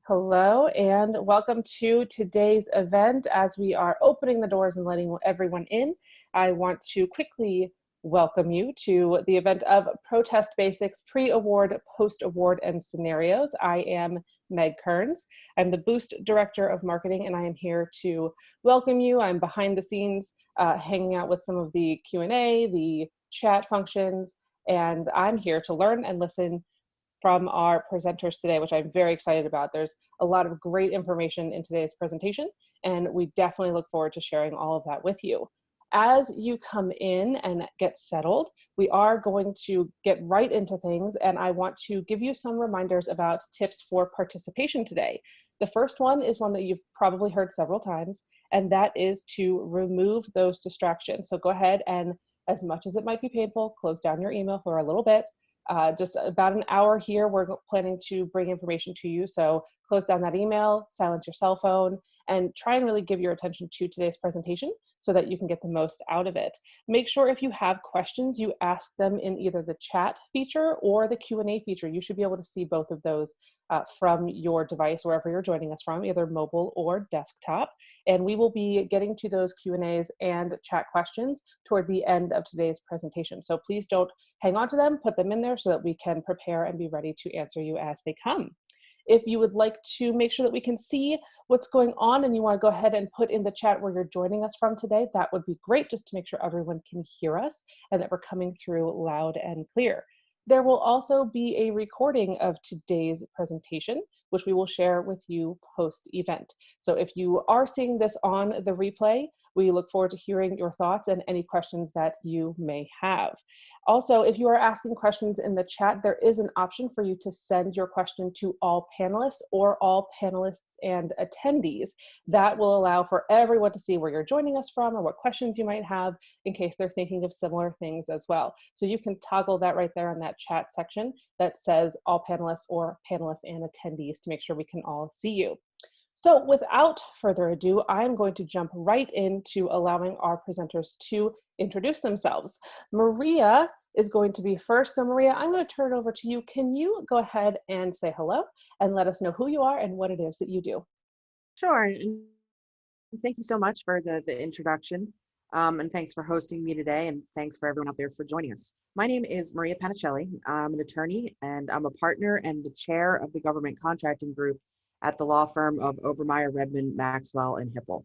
Hello and welcome to today's event. As we are opening the doors and letting everyone in, I want to quickly welcome you to the event of Protest Basics Pre-Award, Post-Award, and Scenarios. I am Meg Kearns. I'm the Boost Director of Marketing, and I am here to welcome you. I'm behind the scenes hanging out with some of the Q&A, the chat functions, and I'm here to learn and listen from our presenters today, which I'm very excited about. There's a lot of great information in today's presentation, and we definitely look forward to sharing all of that with you. As you come in and get settled, we are going to get right into things, and I want to give you some reminders about tips for participation today. The first one is one that you've probably heard several times, and that is to remove those distractions. So go ahead and, as much as it might be painful, close down your email for a little bit. Just about an hour here, we're planning to bring information to you. So close down that email, silence your cell phone, and try and really give your attention to today's presentation so that you can get the most out of it. Make sure if you have questions, you ask them in either the chat feature or the Q&A feature. You should be able to see both of those from your device, wherever you're joining us from, either mobile or desktop. And we will be getting to those Q&As and chat questions toward the end of today's presentation. So please don't hang on to them, put them in there so that we can prepare and be ready to answer you as they come. If you would like to make sure that we can see what's going on and you want to go ahead and put in the chat where you're joining us from today, that would be great, just to make sure everyone can hear us and that we're coming through loud and clear. There will also be a recording of today's presentation, which we will share with you post-event. So if you are seeing this on the replay, we look forward to hearing your thoughts and any questions that you may have. Also, if you are asking questions in the chat, there is an option for you to send your question to all panelists or all panelists and attendees. That will allow for everyone to see where you're joining us from or what questions you might have in case they're thinking of similar things as well. So you can toggle that right there on that chat section that says all panelists or panelists and attendees to make sure we can all see you. So without further ado, I'm going to jump right into allowing our presenters to introduce themselves. Maria is going to be first. So Maria, I'm going to turn it over to you. Can you go ahead and say hello and let us know who you are and what it is that you do? Sure. And thank you so much for the introduction. And thanks for hosting me today. And thanks for everyone out there for joining us. My name is Maria Panichelli. I'm an attorney and I'm a partner and the chair of the government contracting group at the law firm of Obermayer, Rebmann, Maxwell, and Hippel.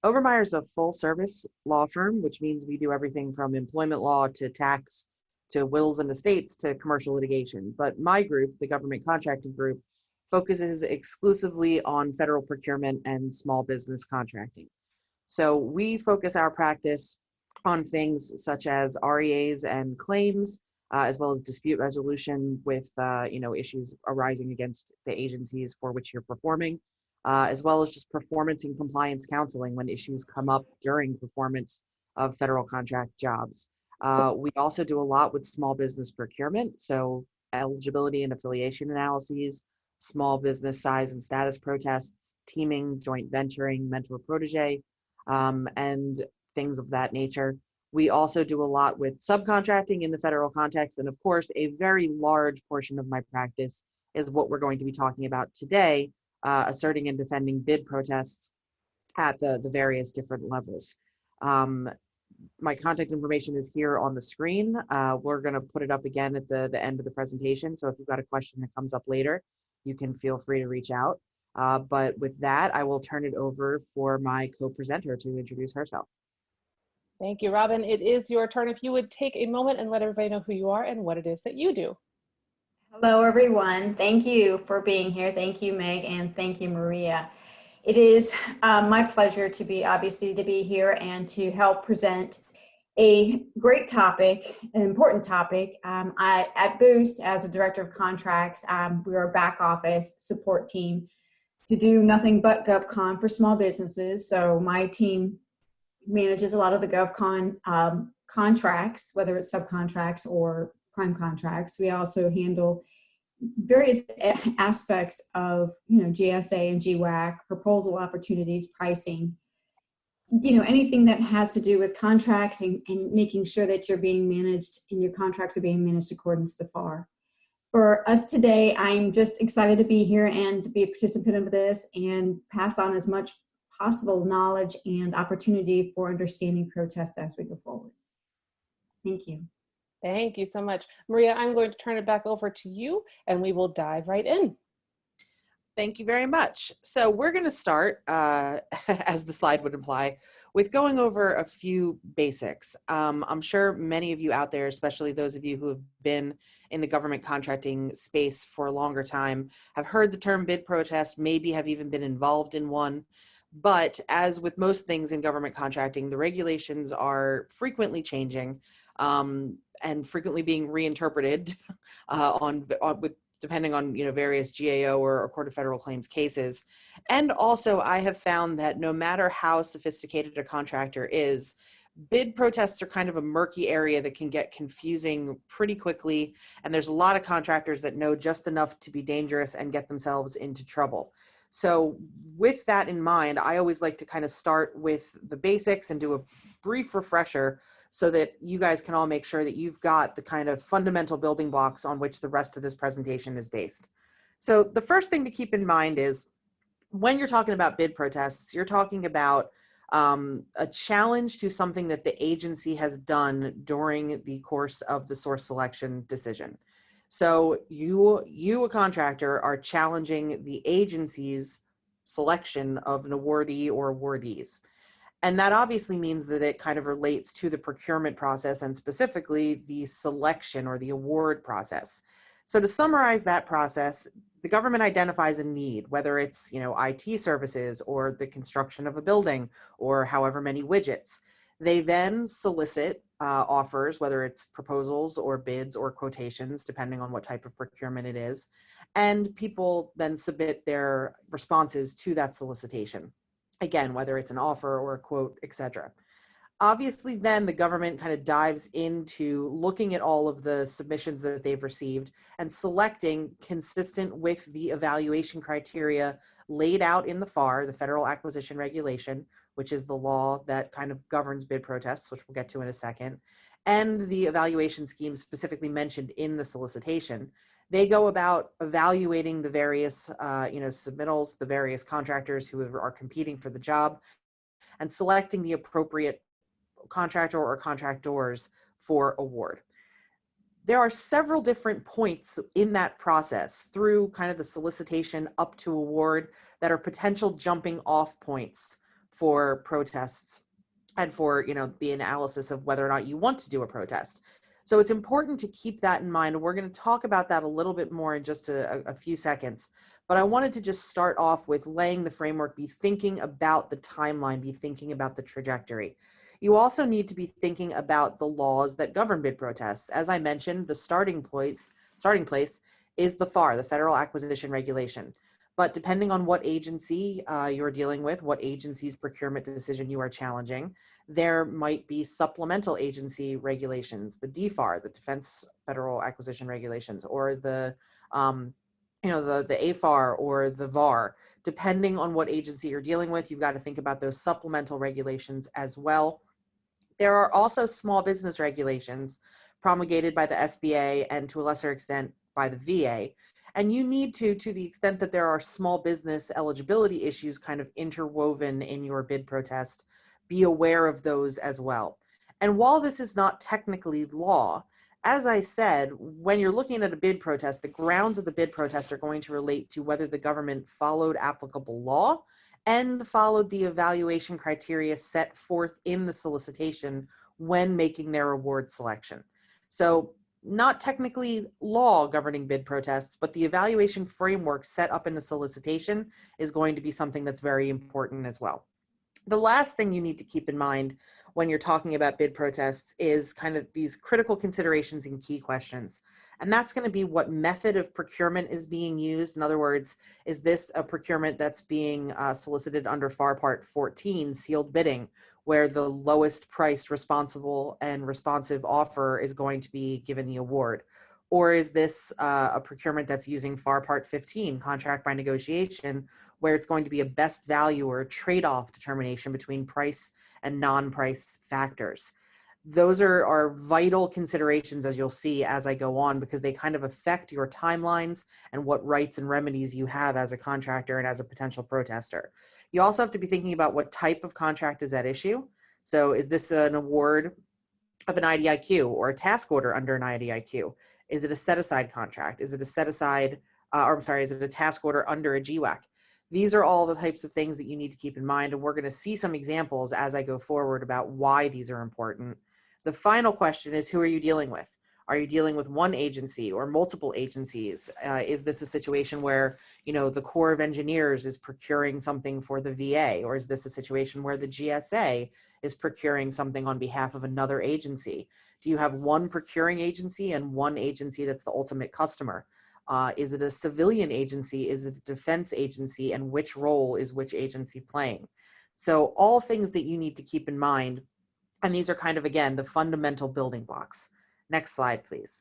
Obermayer is a full service law firm, which means we do everything from employment law to tax to wills and estates to commercial litigation. But my group, the government contracting group, focuses exclusively on federal procurement and small business contracting. So we focus our practice on things such as REAs and claims, as well as dispute resolution with issues arising against the agencies for which you're performing, as well as just performance and compliance counseling when issues come up during performance of federal contract jobs. We also do a lot with small business procurement, so eligibility and affiliation analyses, small business size and status protests, teaming, joint venturing, mentor-protege, and things of that nature. We also do a lot with subcontracting in the federal context. And of course, a very large portion of my practice is what we're going to be talking about today, asserting and defending bid protests at the various different levels. My contact information is here on the screen. We're going to put it up again at the end of the presentation. So if you've got a question that comes up later, you can feel free to reach out. But with that, I will turn it over for my co-presenter to introduce herself. Thank you, Robin. It is your turn. If you would take a moment and let everybody know who you are and what it is that you do. Hello, everyone. Thank you for being here. Thank you, Meg, and thank you, Maria. It is my pleasure to be here and to help present a great topic, an important topic. At Boost, as a director of contracts, we're a back office support team to do nothing but GovCon for small businesses. So my team manages a lot of the GovCon contracts, whether it's subcontracts or prime contracts. We also handle various aspects of, GSA and GWAC, proposal opportunities, pricing, anything that has to do with contracts and making sure that you're being managed and your contracts are being managed according to FAR. for us today. I'm just excited to be here and to be a participant of this and pass on as much possible knowledge and opportunity for understanding protests as we go forward. Thank you. Thank you so much. Maria, I'm going to turn it back over to you and we will dive right in. Thank you very much. So we're going to start, as the slide would imply, with going over a few basics. I'm sure many of you out there, especially those of you who have been in the government contracting space for a longer time, have heard the term bid protest, maybe have even been involved in one. But as with most things in government contracting, the regulations are frequently changing and frequently being reinterpreted depending on various GAO or Court of Federal Claims cases. And also I have found that no matter how sophisticated a contractor is, bid protests are kind of a murky area that can get confusing pretty quickly. And there's a lot of contractors that know just enough to be dangerous and get themselves into trouble. So with that in mind, I always like to kind of start with the basics and do a brief refresher so that you guys can all make sure that you've got the kind of fundamental building blocks on which the rest of this presentation is based. So the first thing to keep in mind is when you're talking about bid protests, you're talking about a challenge to something that the agency has done during the course of the source selection decision. So you, a contractor, are challenging the agency's selection of an awardee or awardees. And that obviously means that it kind of relates to the procurement process and specifically the selection or the award process. So to summarize that process, the government identifies a need, whether it's IT services or the construction of a building or however many widgets. They then solicit offers, whether it's proposals or bids or quotations, depending on what type of procurement it is. And people then submit their responses to that solicitation. Again, whether it's an offer or a quote, etc. Obviously, then the government kind of dives into looking at all of the submissions that they've received and selecting consistent with the evaluation criteria laid out in the FAR, the Federal Acquisition Regulation, which is the law that kind of governs bid protests, which we'll get to in a second, and the evaluation scheme specifically mentioned in the solicitation. They go about evaluating the various submittals, the various contractors who are competing for the job, and selecting the appropriate contractor or contractors for award. There are several different points in that process through kind of the solicitation up to award that are potential jumping off points for protests and for the analysis of whether or not you want to do a protest. So it's important to keep that in mind. We're going to talk about that a little bit more in just a few seconds. But I wanted to just start off with laying the framework, be thinking about the timeline, be thinking about the trajectory. You also need to be thinking about the laws that govern bid protests. As I mentioned, the starting place is the FAR, the Federal Acquisition Regulation. But depending on what agency you're dealing with, what agency's procurement decision you are challenging, there might be supplemental agency regulations, the DFAR, the Defense Federal Acquisition Regulations, or the AFAR or the VAR. Depending on what agency you're dealing with, you've got to think about those supplemental regulations as well. There are also small business regulations promulgated by the SBA and to a lesser extent by the VA. And you need to the extent that there are small business eligibility issues kind of interwoven in your bid protest, be aware of those as well. And while this is not technically law, as I said, when you're looking at a bid protest, the grounds of the bid protest are going to relate to whether the government followed applicable law and followed the evaluation criteria set forth in the solicitation when making their award selection. So not technically law governing bid protests, but the evaluation framework set up in the solicitation is going to be something that's very important as well. The last thing you need to keep in mind when you're talking about bid protests is kind of these critical considerations and key questions. And that's going to be what method of procurement is being used. In other words, is this a procurement that's being solicited under FAR Part 14, sealed bidding, where the lowest priced responsible and responsive offer is going to be given the award? Or is this a procurement that's using FAR Part 15, contract by negotiation, where it's going to be a best value or a trade-off determination between price and non-price factors? Those are vital considerations, as you'll see as I go on, because they kind of affect your timelines and what rights and remedies you have as a contractor and as a potential protester. You also have to be thinking about what type of contract is at issue. So is this an award of an IDIQ or a task order under an IDIQ? Is it a set-aside contract? Is it a set-aside, is it a task order under a GWAC? These are all the types of things that you need to keep in mind, and we're going to see some examples as I go forward about why these are important. The final question is, who are you dealing with? Are you dealing with one agency or multiple agencies? Is this a situation where, the Corps of Engineers is procuring something for the VA, or is this a situation where the GSA is procuring something on behalf of another agency? Do you have one procuring agency and one agency that's the ultimate customer? Is it a civilian agency? Is it a defense agency? And which role is which agency playing? So all things that you need to keep in mind. And these are kind of, again, the fundamental building blocks. Next slide, please.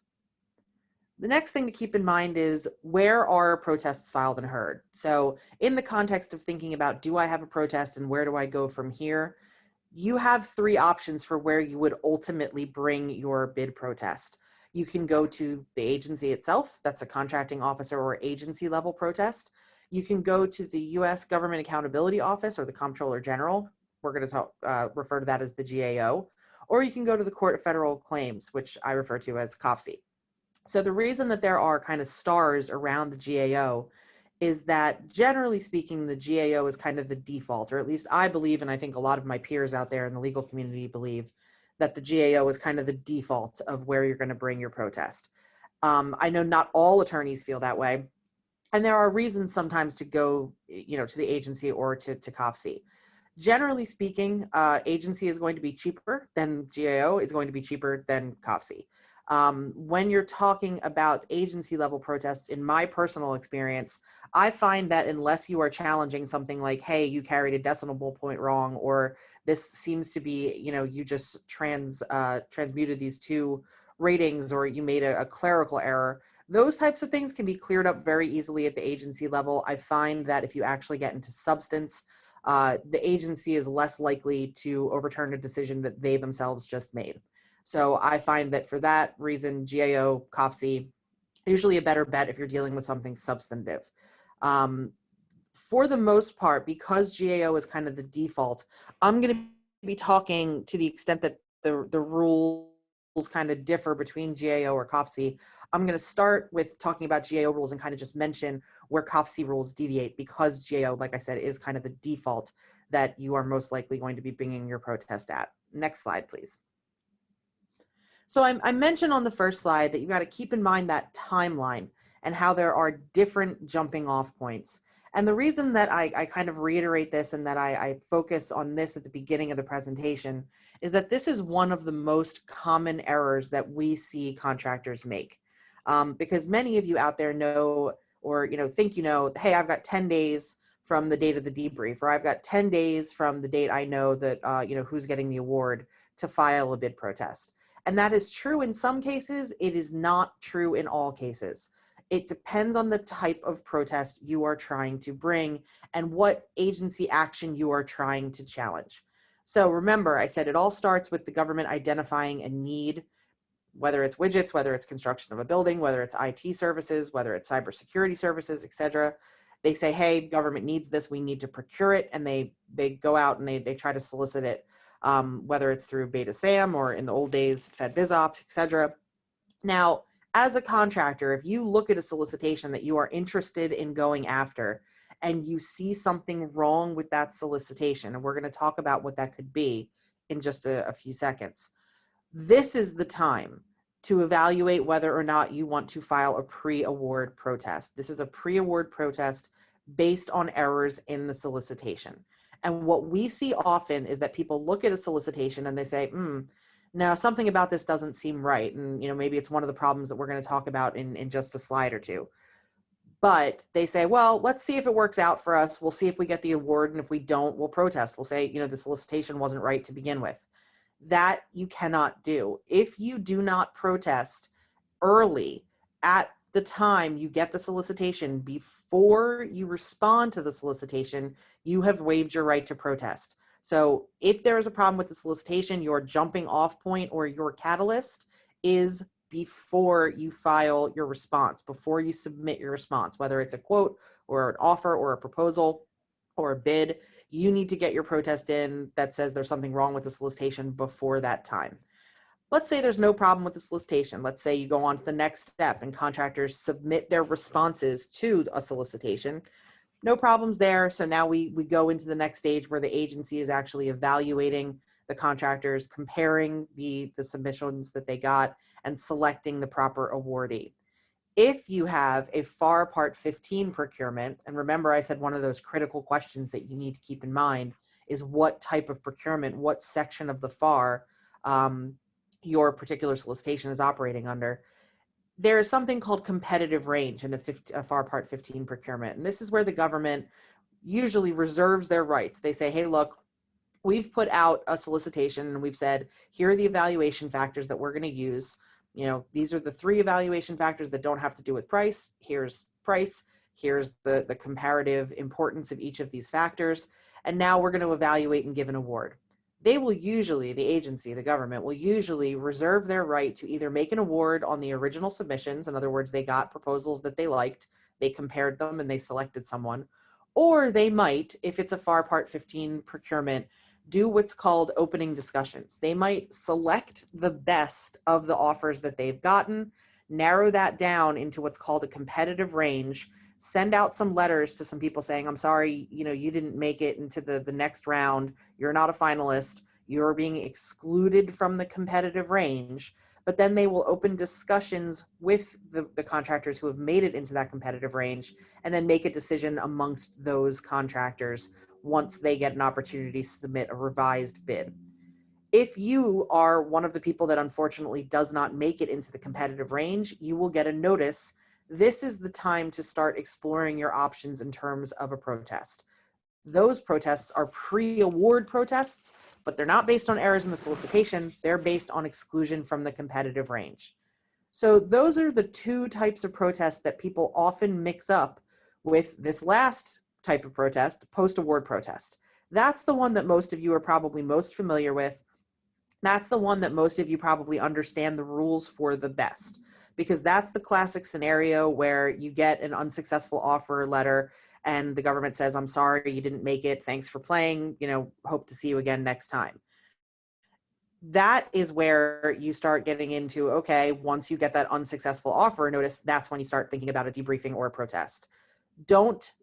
The next thing to keep in mind is, where are protests filed and heard? So in the context of thinking about, do I have a protest and where do I go from here? You have three options for where you would ultimately bring your bid protest. You can go to the agency itself, that's a contracting officer or agency level protest. You can go to the U.S. Government Accountability Office or the Comptroller General. We're going to refer to that as the GAO. Or you can go to the Court of Federal Claims, which I refer to as COFC. So the reason that there are kind of stars around the GAO is that, generally speaking, the GAO is kind of the default, or at least I believe, and I think a lot of my peers out there in the legal community believe, that the GAO is kind of the default of where you're going to bring your protest. I know not all attorneys feel that way, and there are reasons sometimes to go, to the agency or to COFC. Generally speaking, agency is going to be cheaper than GAO, is going to be cheaper than COFC. When you're talking about agency level protests, in my personal experience, I find that unless you are challenging something like, hey, you carried a decimal point wrong, or this seems to be, you just transmuted these two ratings, or you made a clerical error, those types of things can be cleared up very easily at the agency level. I find that if you actually get into substance, the agency is less likely to overturn a decision that they themselves just made. So I find that for that reason, GAO, COFC, usually a better bet if you're dealing with something substantive. For the most part, because GAO is kind of the default, I'm going to be talking, to the extent that the rules kind of differ between GAO or COFC, I'm going to start with talking about GAO rules and kind of just mention where COFC rules deviate, because GAO, like I said, is kind of the default that you are most likely going to be bringing your protest at. Next slide, please. So I mentioned on the first slide that you got to keep in mind that timeline and how there are different jumping off points. And the reason that I kind of reiterate this and that I focus on this at the beginning of the presentation is that this is one of the most common errors that we see contractors make. Because many of you out there know, or think hey, I've got 10 days from the date of the debrief, or I've got 10 days from the date I know that who's getting the award to file a bid protest. And that is true in some cases. It is not true in all cases. It depends on the type of protest you are trying to bring and what agency action you are trying to challenge. So remember, I said it all starts with the government identifying a need, whether it's widgets, whether it's construction of a building, whether it's IT services, whether it's cybersecurity services, etc. They say, hey, government needs this, we need to procure it, and they go out and they try to solicit it. Whether it's through Beta SAM or in the old days, FedBizOps, etc. Now, as a contractor, if you look at a solicitation that you are interested in going after and you see something wrong with that solicitation, and we're going to talk about what that could be in just a few seconds, this is the time to evaluate whether or not you want to file a pre-award protest. This is a pre-award protest based on errors in the solicitation. And what we see often is that people look at a solicitation and they say, now something about this doesn't seem right. And maybe it's one of the problems that we're going to talk about in just a slide or two. But they say, well, let's see if it works out for us. We'll see if we get the award. And if we don't, we'll protest. We'll say, the solicitation wasn't right to begin with. That you cannot do. If you do not protest early at the time you get the solicitation before you respond to the solicitation, you have waived your right to protest. So if there is a problem with the solicitation, your jumping off point or your catalyst is before you file your response, before you submit your response, whether it's a quote or an offer or a proposal or a bid, you need to get your protest in that says there's something wrong with the solicitation before that time. Let's say there's no problem with the solicitation. Let's say you go on to the next step and contractors submit their responses to a solicitation. No problems there. So now we go into the next stage where the agency is actually evaluating the contractors, comparing the submissions that they got, and selecting the proper awardee. If you have a FAR Part 15 procurement, and remember I said one of those critical questions that you need to keep in mind is what type of procurement, what section of the FAR your particular solicitation is operating under. There is something called competitive range in a FAR Part 15 procurement. And this is where the government usually reserves their rights. They say, hey, look, we've put out a solicitation and we've said, here are the evaluation factors that we're going to use. You know, these are the 3 evaluation factors that don't have to do with price. Here's price. Here's the comparative importance of each of these factors. And now we're going to evaluate and give an award. They will usually, the agency, the government, will usually reserve their right to either make an award on the original submissions. In other words, they got proposals that they liked, they compared them and they selected someone. Or they might, if it's a FAR Part 15 procurement, do what's called opening discussions. They might select the best of the offers that they've gotten, narrow that down into what's called a competitive range, send out some letters to some people saying, I'm sorry, you know, you didn't make it into the next round. You're not a finalist. You're being excluded from the competitive range. But then they will open discussions with the contractors who have made it into that competitive range and then make a decision amongst those contractors once they get an opportunity to submit a revised bid. If you are one of the people that unfortunately does not make it into the competitive range, you will get a notice. This is the time to start exploring your options in terms of a protest. Those protests are pre-award protests, but they're not based on errors in the solicitation. They're based on exclusion from the competitive range. So those are the 2 types of protests that people often mix up with this last type of protest, post-award protest. That's the one that most of you are probably most familiar with. That's the one that most of you probably understand the rules for the best, because that's the classic scenario where you get an unsuccessful offer letter and the government says, I'm sorry, you didn't make it. Thanks for playing. You know, hope to see you again next time. That is where you start getting into, okay, once you get that unsuccessful offer notice, that's when you start thinking about a debriefing or a protest. Don't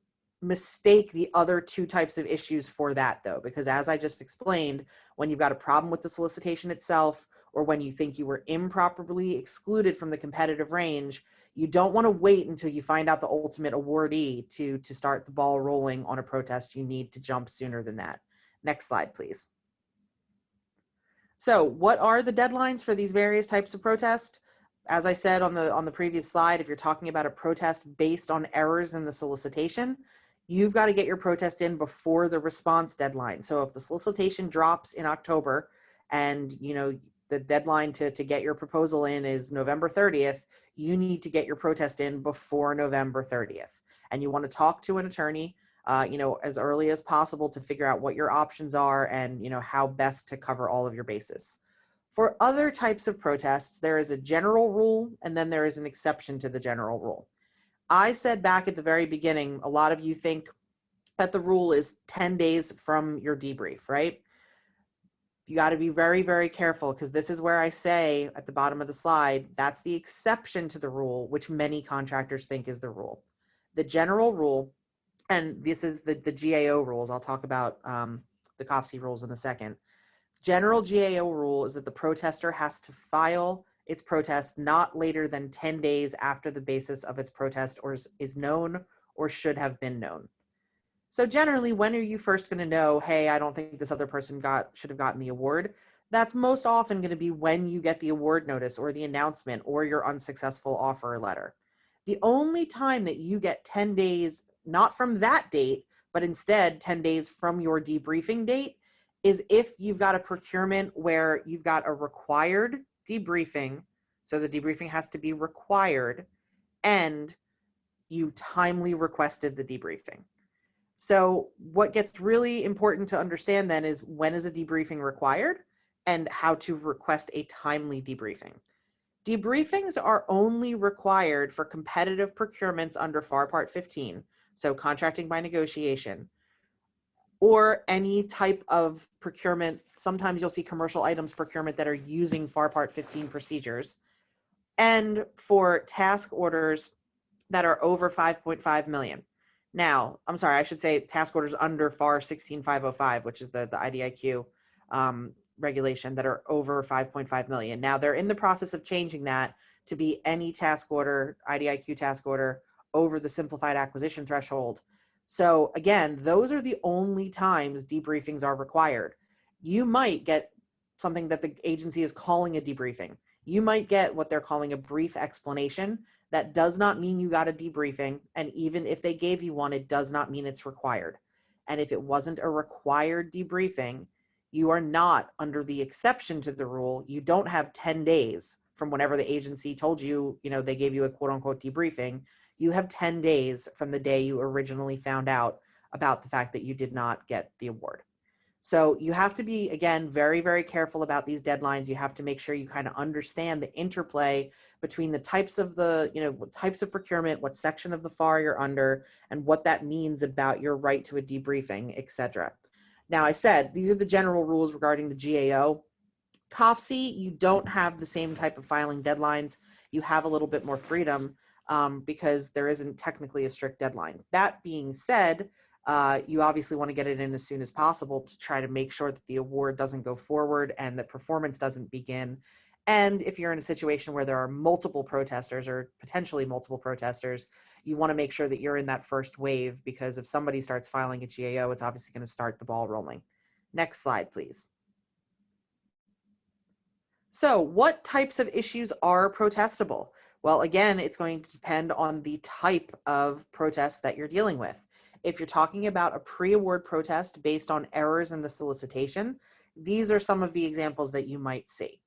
mistake the other 2 types of issues for that though, because as I just explained, when you've got a problem with the solicitation itself, or when you think you were improperly excluded from the competitive range, you don't want to wait until you find out the ultimate awardee to start the ball rolling on a protest. You need to jump sooner than that. Next slide, please. So what are the deadlines for these various types of protest? As I said on the previous slide, if you're talking about a protest based on errors in the solicitation, you've got to get your protest in before the response deadline. So if the solicitation drops in October and you know the deadline to get your proposal in is November 30th, you need to get your protest in before November 30th. And you want to talk to an attorney you know, as early as possible to figure out what your options are and, you know, how best to cover all of your bases. For other types of protests, there is a general rule and then there is an exception to the general rule. I said back at the very beginning, a lot of you think that the rule is 10 days from your debrief, right? You got to be very, very careful because this is where I say at the bottom of the slide, that's the exception to the rule, which many contractors think is the rule. The general rule, and this is the GAO rules. I'll talk about the COFC rules in a second. General GAO rule is that the protester has to file its protest not later than 10 days after the basis of its protest or is known or should have been known. So generally, when are you first going to know, hey, I don't think this other person should have gotten the award? That's most often going to be when you get the award notice or the announcement or your unsuccessful offer letter. The only time that you get 10 days, not from that date, but instead 10 days from your debriefing date, is if you've got a procurement where you've got a required debriefing. So the debriefing has to be required. and you timely requested the debriefing. So what gets really important to understand then is when is a debriefing required and how to request a timely debriefing. Debriefings are only required for competitive procurements under FAR Part 15, so contracting by negotiation, or any type of procurement. Sometimes you'll see commercial items procurement that are using FAR Part 15 procedures, and for task orders that are over 5.5 million. Now, I'm sorry, I should say task orders under FAR 16505, which is the IDIQ regulation, that are over 5.5 million. Now, they're in the process of changing that to be any task order, IDIQ task order, over the simplified acquisition threshold. So again, those are the only times debriefings are required. You might get something that the agency is calling a debriefing. You might get what they're calling a brief explanation. That does not mean you got a debriefing. And even if they gave you one, it does not mean it's required. And if it wasn't a required debriefing, you are not under the exception to the rule. You don't have 10 days from whenever the agency told you, they gave you a quote unquote debriefing. You have 10 days from the day you originally found out about the fact that you did not get the award. So you have to be, again, very, very careful about these deadlines. You have to make sure you kind of understand the interplay between the types of what types of procurement, what section of the FAR you're under, and what that means about your right to a debriefing, et cetera. Now, I said, these are the general rules regarding the GAO. COFC, you don't have the same type of filing deadlines. You have a little bit more freedom because there isn't technically a strict deadline. That being said, you obviously want to get it in as soon as possible to try to make sure that the award doesn't go forward and that performance doesn't begin. And if you're in a situation where there are multiple protesters or potentially multiple protesters, you want to make sure that you're in that first wave, because if somebody starts filing a GAO, it's obviously going to start the ball rolling. Next slide, please. So what types of issues are protestable? Well, again, it's going to depend on the type of protest that you're dealing with. If you're talking about a pre-award protest based on errors in the solicitation, these are some of the examples that you might see.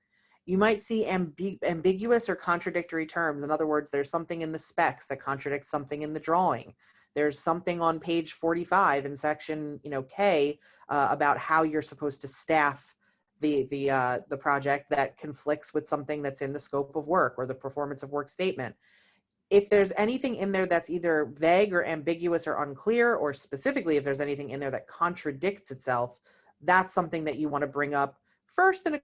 You might see ambiguous or contradictory terms. In other words, there's something in the specs that contradicts something in the drawing. There's something on page 45 in section K about how you're supposed to staff the project that conflicts with something that's in the scope of work or the performance of work statement. If there's anything in there that's either vague or ambiguous or unclear, or specifically if there's anything in there that contradicts itself, that's something that you want to bring up first in a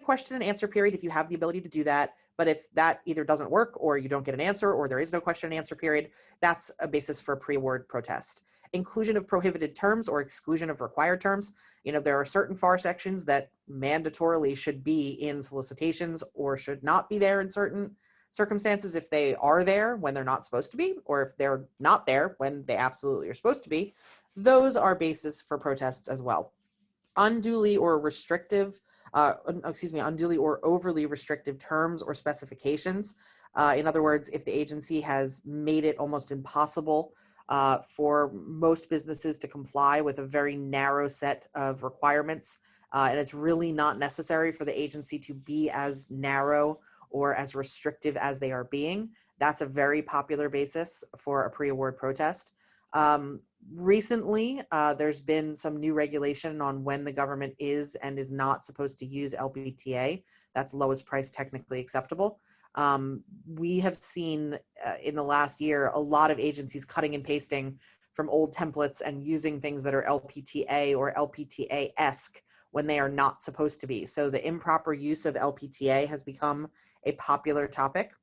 question and answer period if you have the ability to do that. But if that either doesn't work or you don't get an answer or there is no question and answer period, that's a basis for a pre-award protest. Inclusion of prohibited terms or exclusion of required terms. There are certain FAR sections that mandatorily should be in solicitations or should not be there in certain circumstances if they are there when they're not supposed to be, or if they're not there when they absolutely are supposed to be. Those are basis for protests as well. Unduly or overly restrictive terms or specifications. In other words, if the agency has made it almost impossible for most businesses to comply with a very narrow set of requirements, and it's really not necessary for the agency to be as narrow or as restrictive as they are being, that's a very popular basis for a pre-award protest. Recently, there's been some new regulation on when the government is and is not supposed to use LPTA. That's lowest price technically acceptable. We have seen in the last year a lot of agencies cutting and pasting from old templates and using things that are LPTA or LPTA-esque when they are not supposed to be. So the improper use of LPTA has become a popular topic.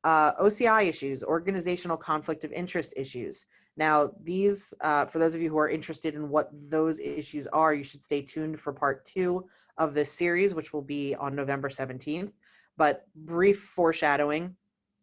OCI issues, organizational conflict of interest issues. Now, these, for those of you who are interested in what those issues are, you should stay tuned for part 2 of this series, which will be on November 17th. But brief foreshadowing,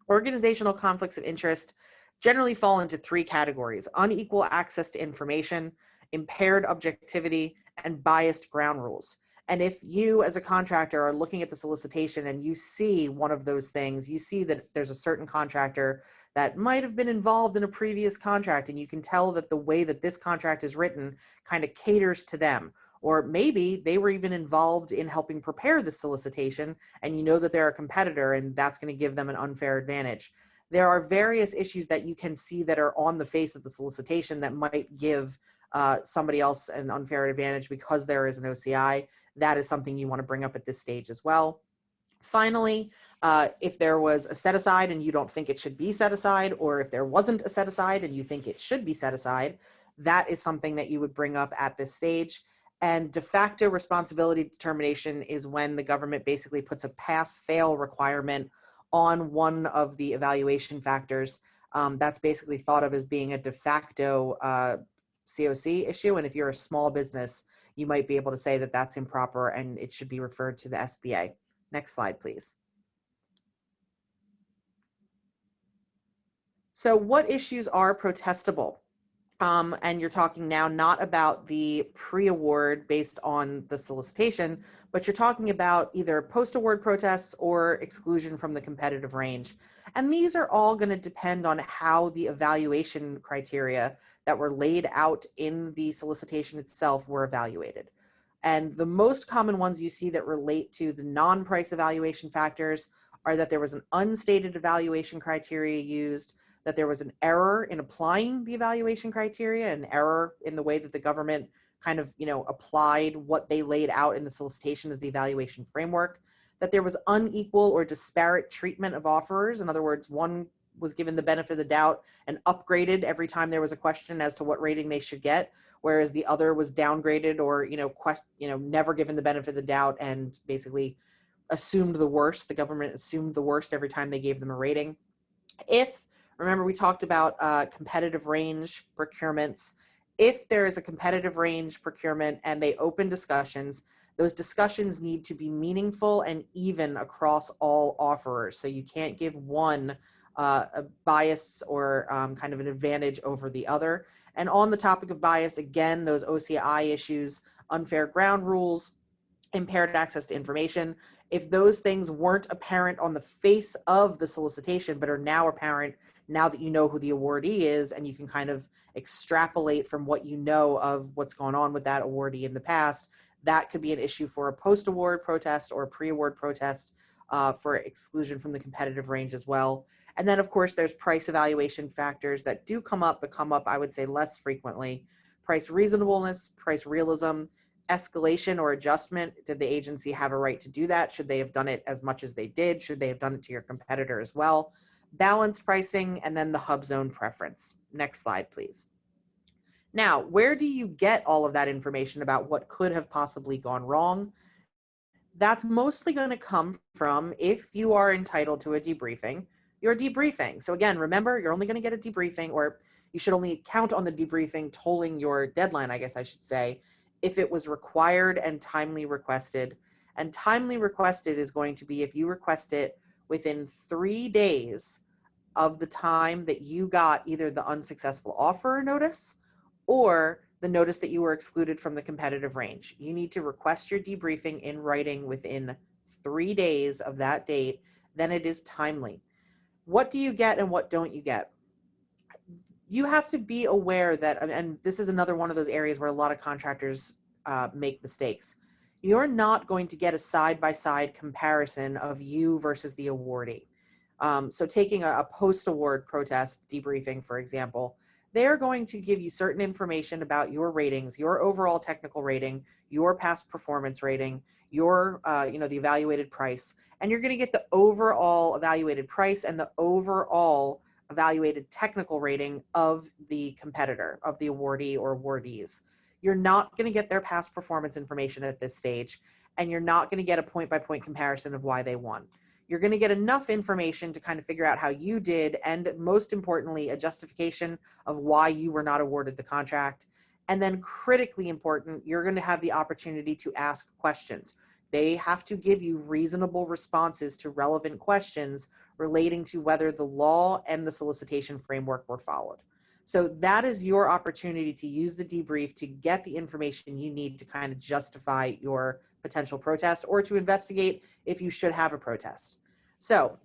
organizational conflicts of interest generally fall into 3 categories: unequal access to information, impaired objectivity, and biased ground rules. And if you as a contractor are looking at the solicitation and you see one of those things, you see that there's a certain contractor that might have been involved in a previous contract, and you can tell that the way that this contract is written kind of caters to them, Or maybe they were even involved in helping prepare the solicitation, and you know that they're a competitor and that's going to give them an unfair advantage. There are various issues that you can see that are on the face of the solicitation that might give somebody else an unfair advantage because there is an OCI. That is something you want to bring up at this stage as well. Finally, if there was a set aside and you don't think it should be set aside, or if there wasn't a set aside and you think it should be set aside, that is something that you would bring up at this stage. And de facto responsibility determination is when the government basically puts a pass-fail requirement on one of the evaluation factors. That's basically thought of as being a de facto COC issue. And if you're a small business, you might be able to say that that's improper and it should be referred to the SBA. Next slide, please. So what issues are protestable? And you're talking now not about the pre-award based on the solicitation, but you're talking about either post-award protests or exclusion from the competitive range. And these are all going to depend on how the evaluation criteria that were laid out in the solicitation itself were evaluated. And the most common ones you see that relate to the non-price evaluation factors are that there was an unstated evaluation criteria used, that there was an error in applying the evaluation criteria, an error in the way that the government kind of, applied what they laid out in the solicitation as the evaluation framework, that there was unequal or disparate treatment of offerers. In other words, one was given the benefit of the doubt and upgraded every time there was a question as to what rating they should get, whereas the other was downgraded or, never given the benefit of the doubt and basically assumed the worst. The government assumed the worst every time they gave them a rating. Remember, we talked about competitive range procurements. If there is a competitive range procurement and they open discussions, those discussions need to be meaningful and even across all offerers. So you can't give one a bias or kind of an advantage over the other. And on the topic of bias, again, those OCI issues, unfair ground rules, impaired access to information, if those things weren't apparent on the face of the solicitation, but are now apparent now that you know who the awardee is, and you can kind of extrapolate from what you know of what's gone on with that awardee in the past, that could be an issue for a post-award protest or a pre-award protest for exclusion from the competitive range as well. And then, of course, there's price evaluation factors that do come up, but come up, I would say, less frequently. Price reasonableness, price realism, escalation or adjustment. Did the agency have a right to do that? Should they have done it as much as they did? Should they have done it to your competitor as well? Balanced pricing, and then the hub zone preference. Next slide, please. Now, where do you get all of that information about what could have possibly gone wrong? That's mostly going to come from, if you are entitled to a debriefing, your debriefing. So again, remember, you're only going to get a debriefing, or you should only count on the debriefing tolling your deadline, I guess I should say, if it was required and timely requested. And timely requested is going to be if you request it within 3 days of the time that you got either the unsuccessful offer notice or the notice that you were excluded from the competitive range. You need to request your debriefing in writing within 3 days of that date, then it is timely. What do you get and what don't you get? You have to be aware that, and this is another one of those areas where a lot of contractors make mistakes. You're not going to get a side-by-side comparison of you versus the awardee. So taking a post-award protest debriefing, for example, they're going to give you certain information about your ratings, your overall technical rating, your past performance rating, your, the evaluated price, and you're going to get the overall evaluated price and the overall evaluated technical rating of the competitor, of the awardee or awardees. You're not going to get their past performance information at this stage, and you're not going to get a point-by-point comparison of why they won. You're going to get enough information to kind of figure out how you did, and most importantly, a justification of why you were not awarded the contract. And then critically important, you're going to have the opportunity to ask questions. They have to give you reasonable responses to relevant questions relating to whether the law and the solicitation framework were followed. So that is your opportunity to use the debrief to get the information you need to kind of justify your potential protest or to investigate if you should have a protest. So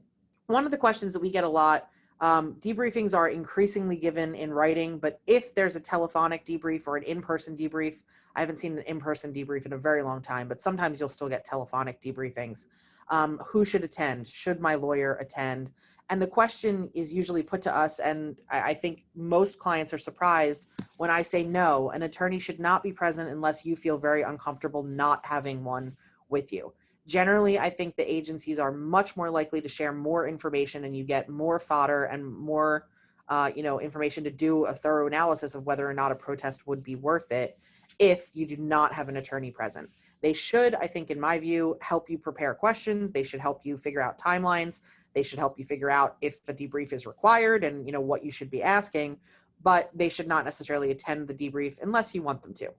one of the questions that we get a lot Debriefings are increasingly given in writing, but if there's a telephonic debrief or an in-person debrief, I haven't seen an in-person debrief in a very long time, but sometimes you'll still get telephonic debriefings. Who should attend? Should my lawyer attend? And the question is usually put to us, and I think most clients are surprised when I say no, an attorney should not be present unless you feel very uncomfortable not having one with you. Generally, I think the agencies are much more likely to share more information, and you get more fodder and more information to do a thorough analysis of whether or not a protest would be worth it if you do not have an attorney present. They should, I think, in my view, help you prepare questions. They should help you figure out timelines. They should help you figure out if a debrief is required and what you should be asking, but they should not necessarily attend the debrief unless you want them to.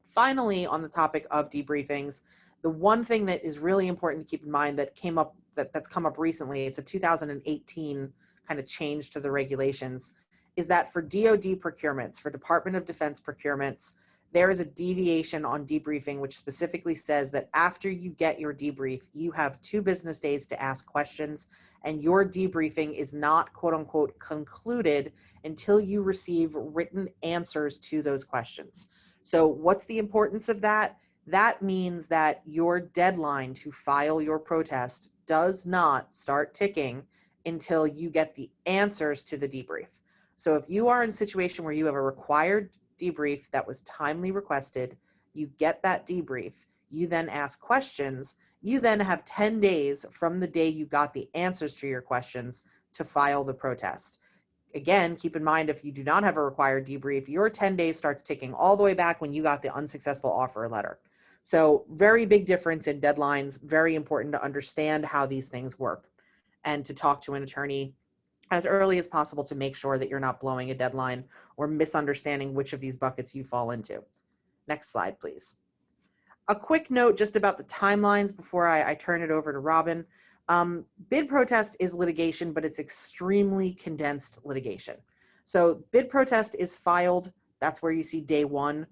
Finally, on the topic of debriefings, the one thing that is really important to keep in mind that's come up recently, it's a 2018 kind of change to the regulations, is that for DoD procurements, for Department of Defense procurements, there is a deviation on debriefing which specifically says that after you get your debrief, you have 2 business days to ask questions, and your debriefing is not quote unquote concluded until you receive written answers to those questions. So what's the importance of that? That means that your deadline to file your protest does not start ticking until you get the answers to the debrief. So if you are in a situation where you have a required debrief that was timely requested, you get that debrief, you then ask questions, you then have 10 days from the day you got the answers to your questions to file the protest. Again, keep in mind, if you do not have a required debrief, your 10 days starts ticking all the way back when you got the unsuccessful offer letter. So very big difference in deadlines, very important to understand how these things work and to talk to an attorney as early as possible to make sure that you're not blowing a deadline or misunderstanding which of these buckets you fall into. Next slide, please. A quick note just about the timelines before I turn it over to Robin. Bid protest is litigation, but it's extremely condensed litigation. So bid protest is filed. That's where you see day 1.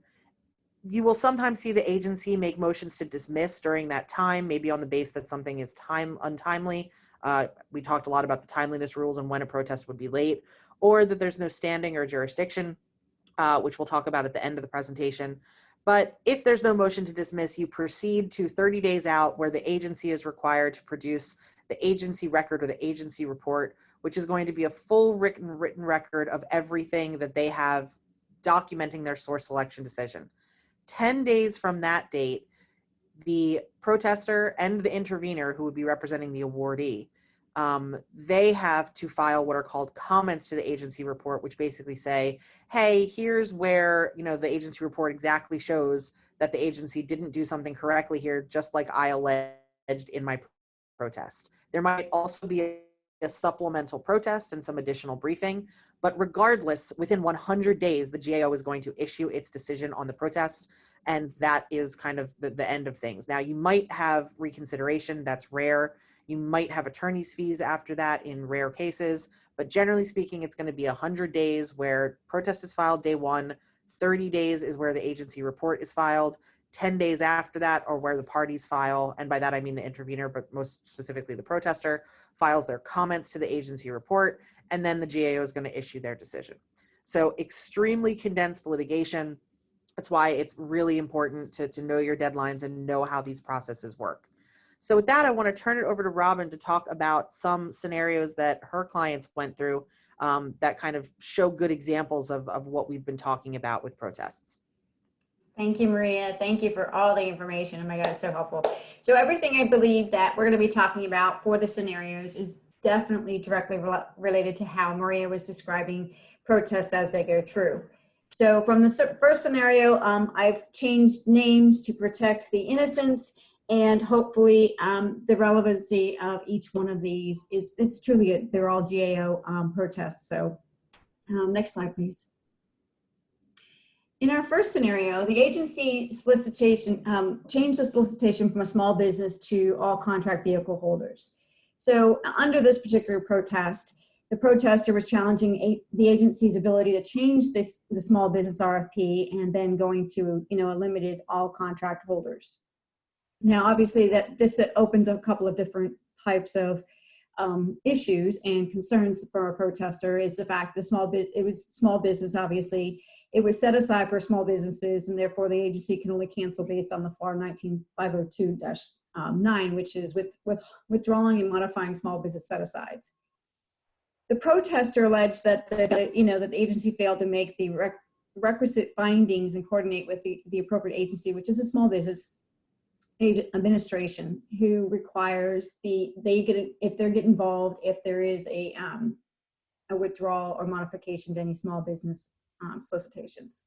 You will sometimes see the agency make motions to dismiss during that time, maybe on the base that something is untimely. We talked a lot about the timeliness rules and when a protest would be late, or that there's no standing or jurisdiction, which we'll talk about at the end of the presentation. But if there's no motion to dismiss, you proceed to 30 days out where the agency is required to produce the agency record or the agency report, which is going to be a full written record of everything that they have documenting their source selection decision. 10 days from that date, the protester and the intervener, who would be representing the awardee, they have to file what are called comments to the agency report, which basically say, hey, here's where the agency report exactly shows that the agency didn't do something correctly here, just like I alleged in my protest. There might also be a supplemental protest and some additional briefing, but regardless, within 100 days, the GAO is going to issue its decision on the protest, and that is kind of the end of things. Now, you might have reconsideration, that's rare. You might have attorney's fees after that in rare cases, but generally speaking, it's going to be 100 days where protest is filed day 1, 30 days is where the agency report is filed, 10 days after that are where the parties file, and by that I mean the intervener, but most specifically the protester, files their comments to the agency report, and then the GAO is going to issue their decision. So extremely condensed litigation. That's why it's really important to know your deadlines and know how these processes work. So with that, I want to turn it over to Robin to talk about some scenarios that her clients went through that kind of show good examples of what we've been talking about with protests. Thank you, Maria. Thank you for all the information. Oh my God, it's so helpful. So everything I believe that we're going to be talking about for the scenarios is definitely directly related to how Maria was describing protests as they go through. So from the first scenario, I've changed names to protect the innocents, and hopefully the relevancy of each one of these it's truly they're all GAO protests. So next slide, please. In our first scenario, the agency solicitation changed the solicitation from a small business to all contract vehicle holders. So under this particular protest, the protester was challenging the agency's ability to change the small business RFP and then going to a limited all contract holders. Now, obviously, this opens a couple of different types of issues and concerns from a protester is the fact that it was small business, obviously. It was set aside for small businesses, and therefore the agency can only cancel based on the FAR 19502-9, which is withdrawing and modifying small business set-asides. The protester alleged that that the agency failed to make the requisite findings and coordinate with the appropriate agency, which is a small business administration, who requires if they get involved if there is a withdrawal or modification to any small business solicitations.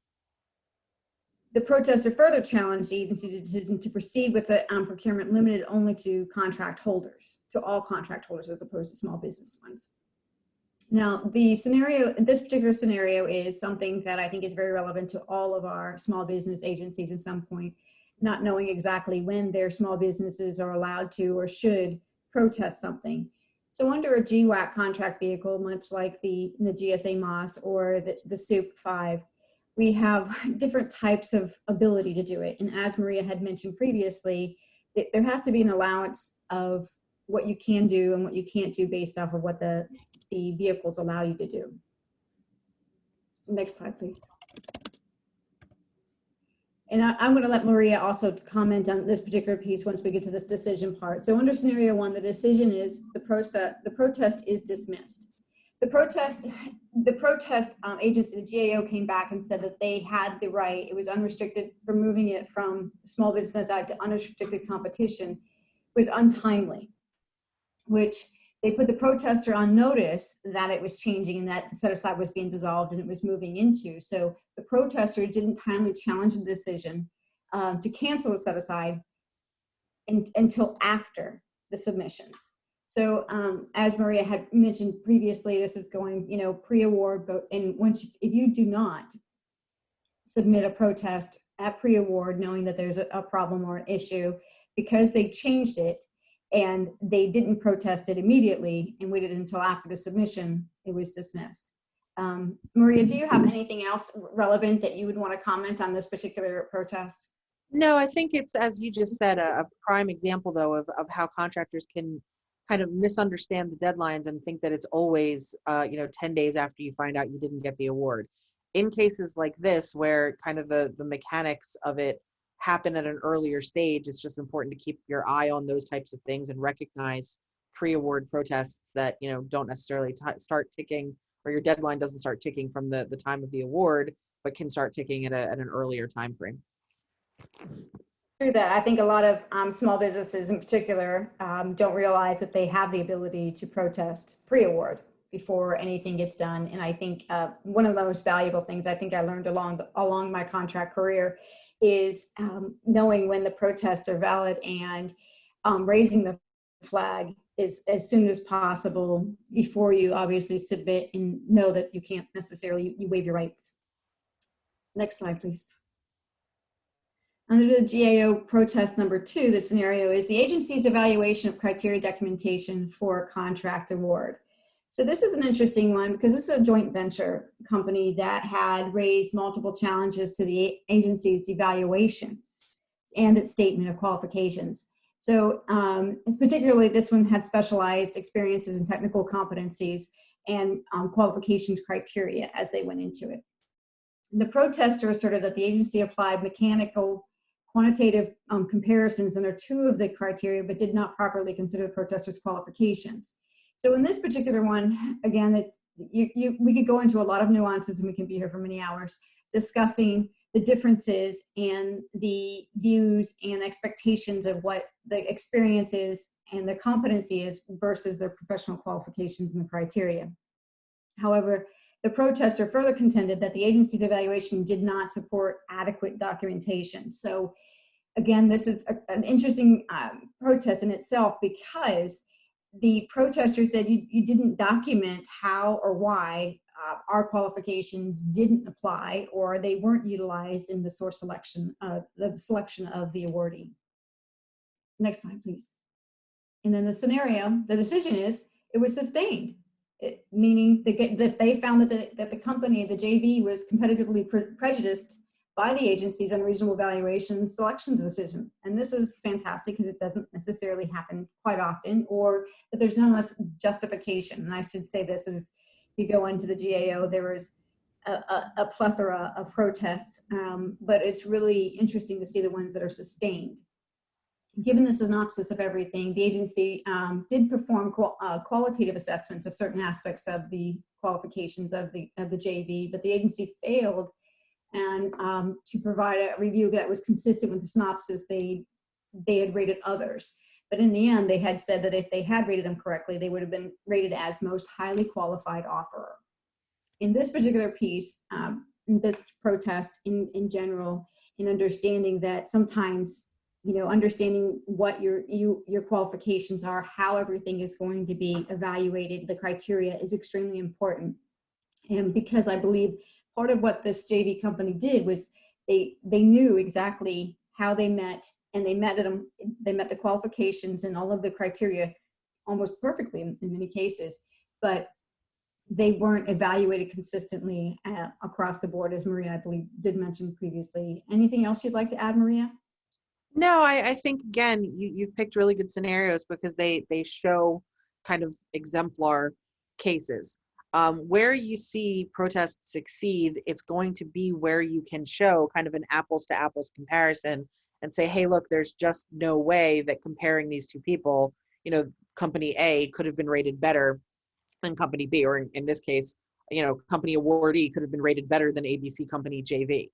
The protester further challenged the agency's decision to proceed with the procurement limited only to contract holders, to all contract holders as opposed to small business ones. Now, this particular scenario is something that I think is very relevant to all of our small business agencies at some point, not knowing exactly when their small businesses are allowed to or should protest something. So under a GWAC contract vehicle, much like the GSA MOS or the SOUP 5, we have different types of ability to do it. And as Maria had mentioned previously, there has to be an allowance of what you can do and what you can't do based off of what the vehicles allow you to do. Next slide, please. And I'm going to let Maria also comment on this particular piece once we get to this decision part. So under scenario 1, the decision is the protest is dismissed. The protest agency, the GAO, came back and said that they had the right. It was unrestricted, for moving it from small business act to unrestricted competition was untimely, which they put the protester on notice that it was changing and that the set aside was being dissolved and it was moving into. So the protester didn't timely challenge the decision to cancel the set aside until after the submissions. So as Maria had mentioned previously, this is going, pre-award, but if you do not submit a protest at pre-award, knowing that there's a problem or an issue, because they changed it, and they didn't protest it immediately and waited until after the submission, it was dismissed. Maria, do you have anything else relevant that you would want to comment on this particular protest? No, I think it's, as you just said, a prime example, though, of how contractors can kind of misunderstand the deadlines and think that it's always, 10 days after you find out you didn't get the award. In cases like this, where kind of the mechanics of it happen at an earlier stage, it's just important to keep your eye on those types of things and recognize pre-award protests that don't necessarily start ticking, or your deadline doesn't start ticking from the time of the award, but can start ticking at an earlier time frame. True that. I think a lot of small businesses in particular don't realize that they have the ability to protest pre-award before anything gets done. And I think one of the most valuable things I think I learned along my contract career is knowing when the protests are valid and raising the flag is as soon as possible before you obviously submit and know that you can't necessarily, you waive your rights. Next slide, please. Under the GAO protest number 2, the scenario is the agency's evaluation of criteria documentation for a contract award. So this is an interesting one because this is a joint venture company that had raised multiple challenges to the agency's evaluations and its statement of qualifications. So particularly this one had specialized experiences and technical competencies and qualifications criteria as they went into it. The protester asserted that the agency applied mechanical quantitative comparisons under 2 of the criteria, but did not properly consider the protester's qualifications. So in this particular one, again, we could go into a lot of nuances and we can be here for many hours discussing the differences and the views and expectations of what the experience is and the competency is versus their professional qualifications and the criteria. However, the protester further contended that the agency's evaluation did not support adequate documentation. So again, this is an interesting protest in itself because the protester said you didn't document how or why our qualifications didn't apply or they weren't utilized in the source selection, the selection of the awardee. Next slide, please. And then the scenario, the decision is it was sustained, meaning that they found that the company, the JV, was competitively prejudiced by the agency's unreasonable valuation selection decision. And this is fantastic because it doesn't necessarily happen quite often, or that there's no less justification. And I should say this is, if you go into the GAO, there was a plethora of protests, but it's really interesting to see the ones that are sustained. Given the synopsis of everything, the agency did perform qualitative assessments of certain aspects of the qualifications of the JV, but the agency failed and to provide a review that was consistent with the synopsis they had rated others. But in the end, they had said that if they had rated them correctly, they would have been rated as most highly qualified offerer. In this particular piece, in this protest in general, in understanding that sometimes, understanding what your qualifications are, how everything is going to be evaluated, the criteria is extremely important. And because I believe part of what this JV company did was they knew exactly how they met, and they met the qualifications and all of the criteria almost perfectly in many cases, but they weren't evaluated consistently across the board, as Maria, I believe, did mention previously. Anything else you'd like to add, Maria? No, I think, again, you've picked really good scenarios because they show kind of exemplar cases. Where you see protests succeed, it's going to be where you can show kind of an apples to apples comparison and say, hey, look, there's just no way that comparing these two people, company A could have been rated better than company B, or in this case, company awardee could have been rated better than ABC company JV.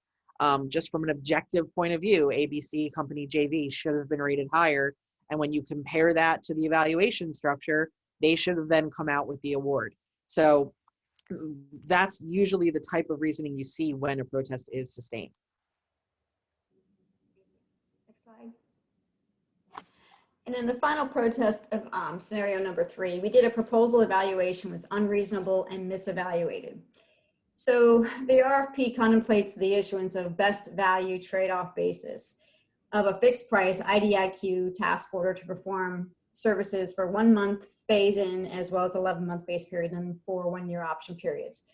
Just from an objective point of view, ABC company JV should have been rated higher. And when you compare that to the evaluation structure, they should have then come out with the award. So that's usually the type of reasoning you see when a protest is sustained. Next slide. And in the final protest of scenario number 3, we did a proposal evaluation was unreasonable and misevaluated. So the RFP contemplates the issuance of best value trade-off basis of a fixed price IDIQ task order to perform services for 1 month phase-in, as well as 11-month base period and 4 1-year option periods.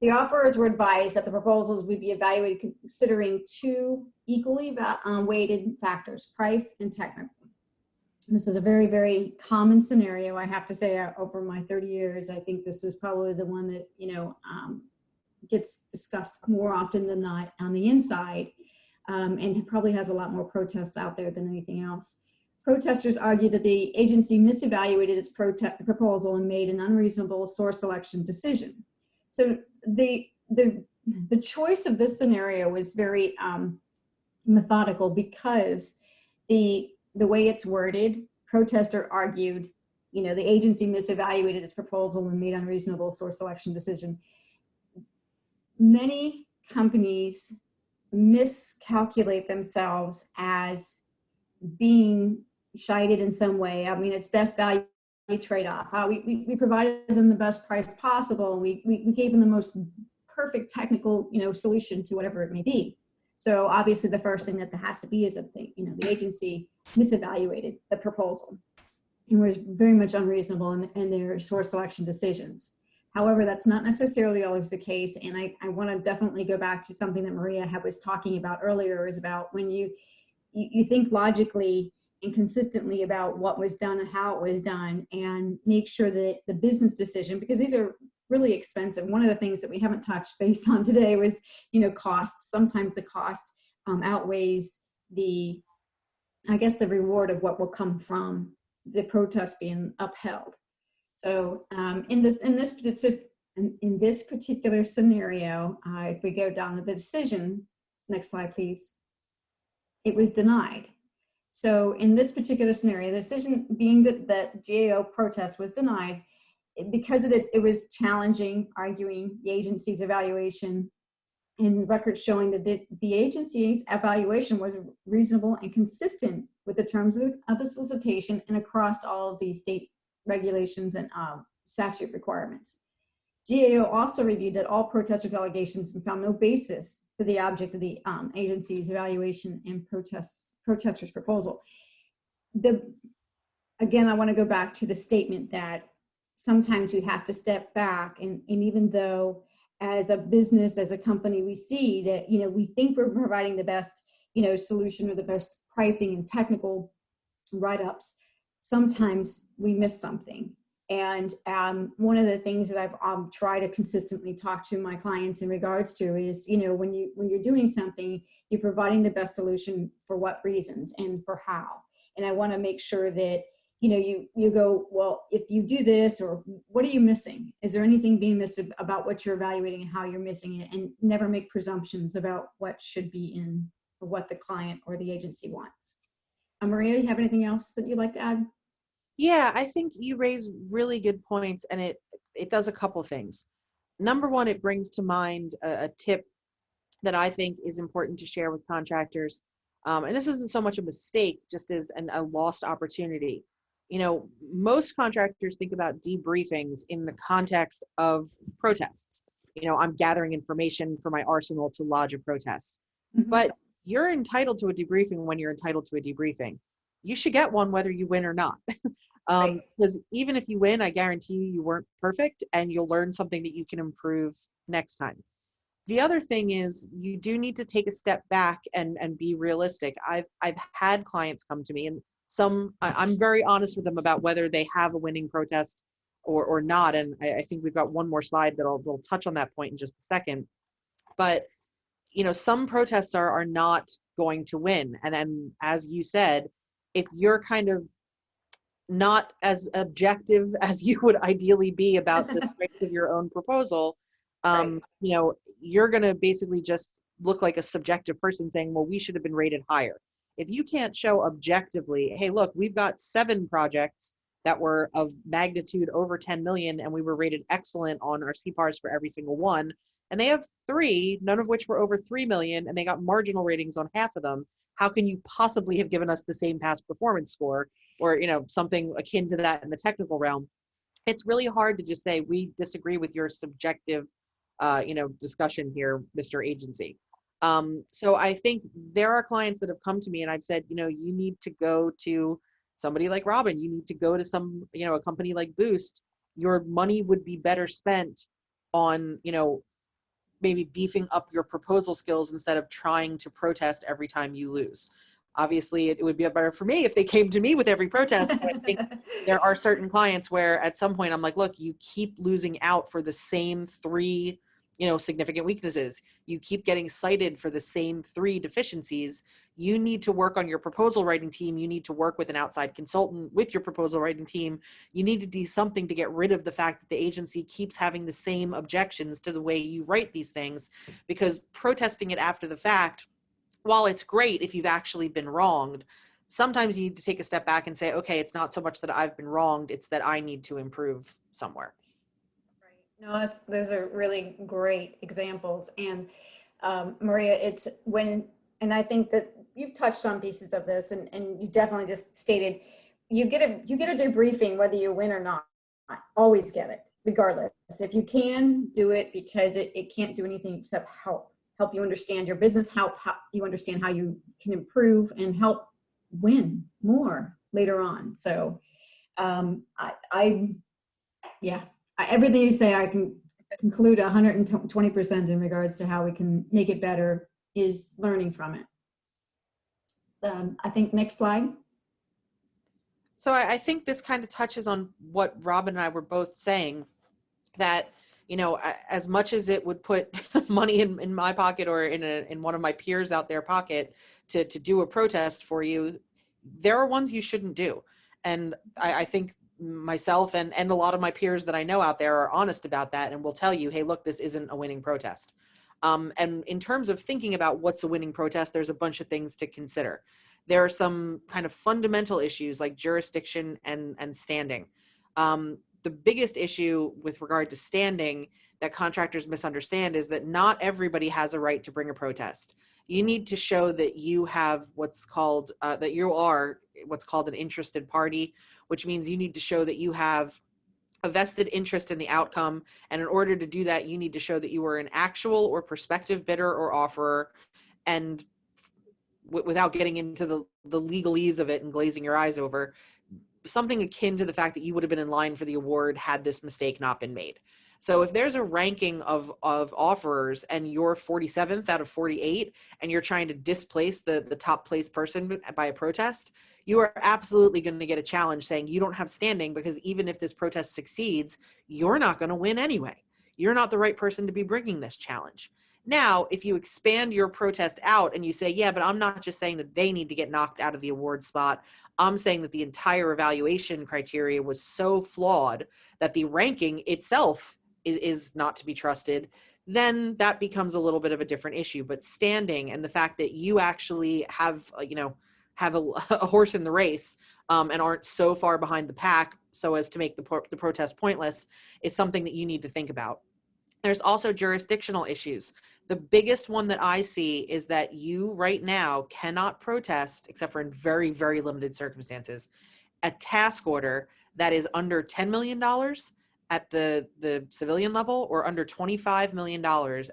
The offerors were advised that the proposals would be evaluated considering 2 equally weighted factors, price and technical. This is a very, very common scenario. I have to say, over my 30 years, I think this is probably the one that, gets discussed more often than not on the inside, and probably has a lot more protests out there than anything else. Protesters argue that the agency misevaluated its proposal and made an unreasonable source selection decision. So the choice of this scenario was very methodical because the way it's worded, protester argued, the agency misevaluated its proposal and made unreasonable source selection decision. Many companies miscalculate themselves as being shied in some way. I mean, it's best value trade-off. We provided them the best price possible. We gave them the most perfect technical, solution to whatever it may be. So obviously the first thing that has to be is that the agency misevaluated the proposal and was very much unreasonable in their source selection decisions. However, that's not necessarily always the case. And I want to definitely go back to something that Maria was talking about earlier, is about when you think logically and consistently about what was done and how it was done, and make sure that the business decision, because these are really expensive. One of the things that we haven't touched base on today was, costs. Sometimes the cost outweighs the reward of what will come from the protest being upheld. So in this particular scenario, if we go down to the decision, next slide, please, it was denied. So in this particular scenario, the decision being that the GAO protest was denied because it was challenging, arguing the agency's evaluation, and records showing that the agency's evaluation was reasonable and consistent with the terms of the solicitation and across all of the state regulations and statute requirements. GAO also reviewed that all protesters' allegations and found no basis for the object of the agency's evaluation and protesters' proposal. Again, I want to go back to the statement that sometimes we have to step back, and even though as a business, as a company, we see that, we think we're providing the best, solution or the best pricing and technical write-ups. Sometimes we miss something. And one of the things that I've tried to consistently talk to my clients in regards to is, when you're doing something, you're providing the best solution for what reasons and for how. And I want to make sure that, you go, well, if you do this, or what are you missing? Is there anything being missed about what you're evaluating and how you're missing it? And never make presumptions about what should be in, or what the client or the agency wants. Maria, you have anything else that you'd like to add? Yeah, I think you raise really good points, and it does a couple things. Number one, it brings to mind a tip that I think is important to share with contractors. And this isn't so much a mistake, just as a lost opportunity. Most contractors think about debriefings in the context of protests. I'm gathering information for my arsenal to lodge a protest. Mm-hmm. But you're entitled to a debriefing when you're entitled to a debriefing. You should get one whether you win or not. Because even if you win, I guarantee you weren't perfect, and you'll learn something that you can improve next time. The other thing is, you do need to take a step back and be realistic. I've had clients come to me, and I'm very honest with them about whether they have a winning protest or not. And I think we've got one more slide that we'll touch on that point in just a second. But some protests are not going to win. And as you said, if you're kind of not as objective as you would ideally be about the strength of your own proposal, you're going to basically just look like a subjective person saying, well, we should have been rated higher. If you can't show objectively, hey, look, we've got 7 projects that were of magnitude over 10 million, and we were rated excellent on our CPARs for every single one. And they have 3, none of which were over 3 million, and they got marginal ratings on half of them. How can you possibly have given us the same past performance score, or something akin to that in the technical realm? It's really hard to just say, we disagree with your subjective discussion here, Mr. Agency. So I think there are clients that have come to me and I've said, you need to go to somebody like Robin, you need to go to some, a company like Boost. Your money would be better spent on, maybe beefing up your proposal skills instead of trying to protest every time you lose. Obviously, it would be better for me if they came to me with every protest. But I think there are certain clients where at some point I'm like, look, you keep losing out for the same 3, significant weaknesses. You keep getting cited for the same 3 deficiencies. You need to work on your proposal writing team. You need to work with an outside consultant with your proposal writing team. You need to do something to get rid of the fact that the agency keeps having the same objections to the way you write these things, because protesting it after the fact, while it's great if you've actually been wronged, sometimes you need to take a step back and say, okay, it's not so much that I've been wronged, it's that I need to improve somewhere. No, those are really great examples. And Maria, and I think that you've touched on pieces of this, and you definitely just stated, you get a debriefing whether you win or not. Always get it, regardless. If you can, do it, because it can't do anything except help you understand your business, help you understand how you can improve, and help win more later on. So everything you say, I can conclude 120% in regards to how we can make it better is learning from it. I think next slide. So I think this kind of touches on what Robin and I were both saying, that, as much as it would put money in my pocket or in one of my peers out their pocket to do a protest for you, there are ones you shouldn't do. And I think myself and a lot of my peers that I know out there are honest about that and will tell you, hey, look, this isn't a winning protest. And in terms of thinking about what's a winning protest, there's a bunch of things to consider. There are some kind of fundamental issues like jurisdiction and standing. The biggest issue with regard to standing that contractors misunderstand is that not everybody has a right to bring a protest. You need to show that you have what's called, that you are what's called an interested party, which means you need to show that you have a vested interest in the outcome. And in order to do that, you need to show that you were an actual or prospective bidder or offerer. And without getting into the legalese of it and glazing your eyes over, something akin to the fact that you would have been in line for the award had this mistake not been made. So if there's a ranking of offerers and you're 47th out of 48 and you're trying to displace the top place person by a protest, you are absolutely going to get a challenge saying you don't have standing, because even if this protest succeeds, you're not going to win anyway. You're not the right person to be bringing this challenge. Now, if you expand your protest out and you say, yeah, but I'm not just saying that they need to get knocked out of the award spot, I'm saying that the entire evaluation criteria was so flawed that the ranking itself is not to be trusted, then that becomes a little bit of a different issue. But standing and the fact that you actually have, have a horse in the race, and aren't so far behind the pack so as to make the protest pointless, is something that you need to think about. There's also jurisdictional issues. The biggest one that I see is that you right now cannot protest, except for in very, very limited circumstances, a task order that is under $10 million at the civilian level or under $25 million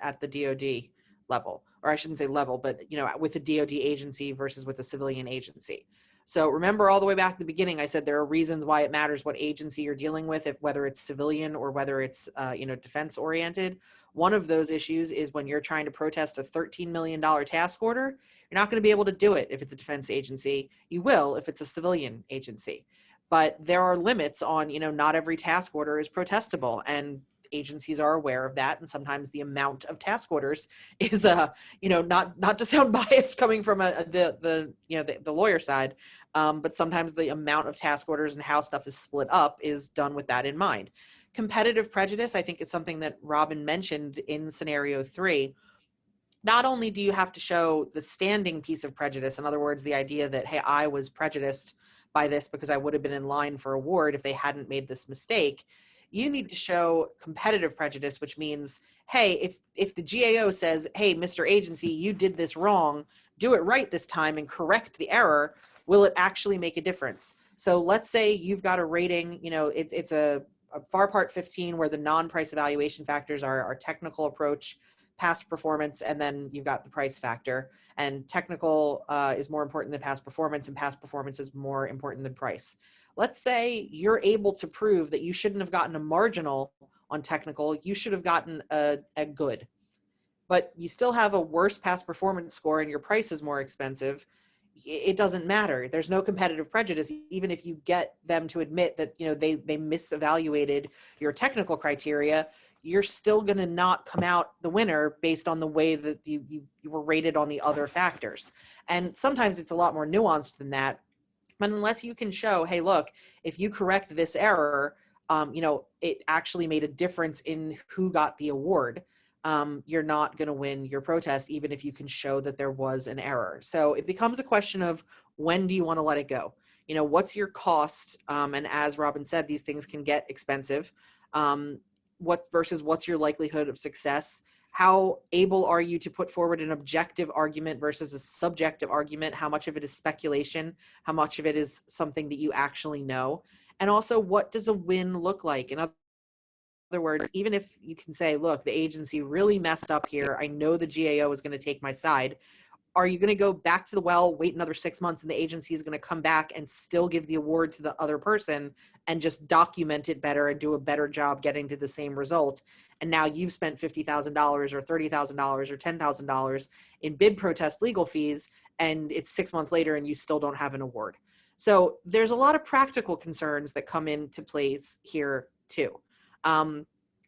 at the DoD level. Or I shouldn't say level, but with a DoD agency versus with a civilian agency. So remember, all the way back at the beginning, I said there are reasons why it matters what agency you're dealing with, whether it's civilian or whether it's defense oriented. One of those issues is when you're trying to protest a $13 million task order, you're not going to be able to do it if it's a defense agency. You will if it's a civilian agency. But there are limits on, not every task order is protestable, and agencies are aware of that. And sometimes the amount of task orders is, not to sound biased coming from the lawyer side, but sometimes the amount of task orders and how stuff is split up is done with that in mind. Competitive prejudice, I think, is something that Robin mentioned in scenario 3. Not only do you have to show the standing piece of prejudice, in other words, the idea that, hey, I was prejudiced by this because I would have been in line for award if they hadn't made this mistake. You need to show competitive prejudice, which means, hey, if the GAO says, hey, Mr. Agency, you did this wrong, do it right this time and correct the error, will it actually make a difference? So let's say you've got a rating, it's a FAR Part 15 where the non-price evaluation factors are our technical approach, past performance, and then you've got the price factor. And technical is more important than past performance, and past performance is more important than price. Let's say you're able to prove that you shouldn't have gotten a marginal on technical, you should have gotten a good, but you still have a worse past performance score and your price is more expensive. It doesn't matter. There's no competitive prejudice, even if you get them to admit that they misevaluated your technical criteria. You're still going to not come out the winner based on the way that you were rated on the other factors. And sometimes it's a lot more nuanced than that. But unless you can show, hey, look, if you correct this error, it actually made a difference in who got the award, you're not going to win your protest, even if you can show that there was an error. So it becomes a question of, when do you want to let it go? What's your cost? And as Robin said, these things can get expensive. What's your likelihood of success? How able are you to put forward an objective argument versus a subjective argument? How much of it is speculation? How much of it is something that you actually know? And also, what does a win look like? In other words, even if you can say, look, the agency really messed up here, I know the GAO is going to take my side. Are you going to go back to the well, wait another 6 months, and the agency is going to come back and still give the award to the other person and just document it better and do a better job getting to the same result? And now you've spent $50,000 or $30,000 or $10,000 in bid protest legal fees, and it's 6 months later and you still don't have an award. So there's a lot of practical concerns that come into place here too.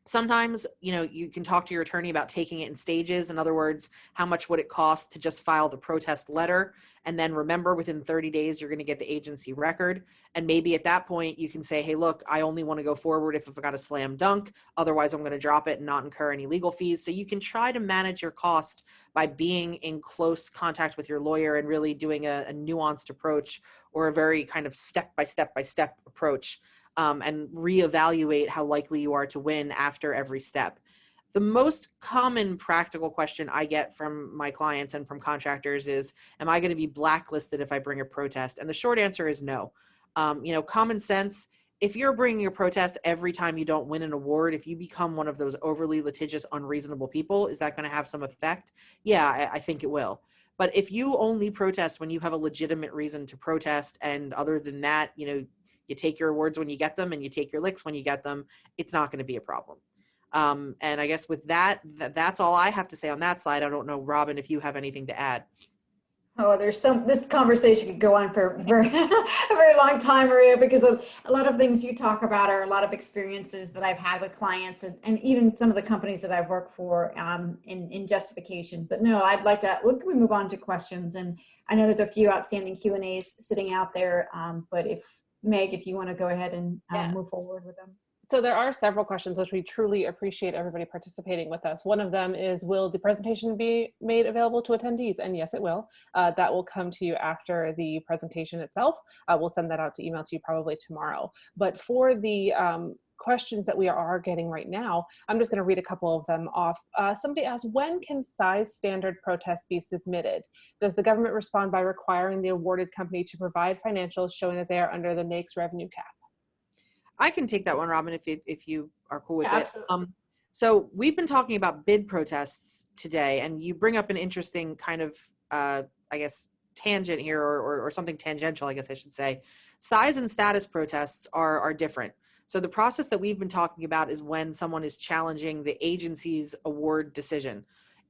Sometimes, you can talk to your attorney about taking it in stages. In other words, how much would it cost to just file the protest letter? And then remember, within 30 days, you're going to get the agency record. And maybe at that point, you can say, hey, look, I only want to go forward if I've got a slam dunk. Otherwise, I'm going to drop it and not incur any legal fees. So you can try to manage your cost by being in close contact with your lawyer and really doing a nuanced approach, or a very kind of step-by-step approach. And reevaluate how likely you are to win after every step. The most common practical question I get from my clients and from contractors is, am I going to be blacklisted if I bring a protest? And the short answer is no. Common sense, if you're bringing a protest every time you don't win an award, if you become one of those overly litigious, unreasonable people, is that going to have some effect? Yeah, I think it will. But if you only protest when you have a legitimate reason to protest, and other than that, you take your awards when you get them and you take your licks when you get them, it's not going to be a problem. And I guess with that's all I have to say on that slide. I don't know, Robin, if you have anything to add. Oh, this conversation could go on for a very long time, Maria, because a lot of things you talk about are a lot of experiences that I've had with clients and even some of the companies that I've worked for in justification. But no, I'd like to, can we move on to questions? And I know there's a few outstanding Q&As sitting out there, but Meg, if you want to go ahead and move forward with them. So there are several questions which we truly appreciate everybody participating with us. One of them is, will the presentation be made available to attendees? And yes, it will. That will come to you after the presentation itself. We'll send that out to email to you probably tomorrow. But for the questions that we are getting right now, I'm just going to read a couple of them off. Somebody asked, when can size standard protests be submitted? Does the government respond by requiring the awarded company to provide financials showing that they are under the NAICS revenue cap? I can take that one, Robin, if you are cool with it. Absolutely. So we've been talking about bid protests today, and you bring up an interesting kind of, I guess, tangent here, or something tangential, I guess I should say. Size and status protests are different. So the process that we've been talking about is when someone is challenging the agency's award decision.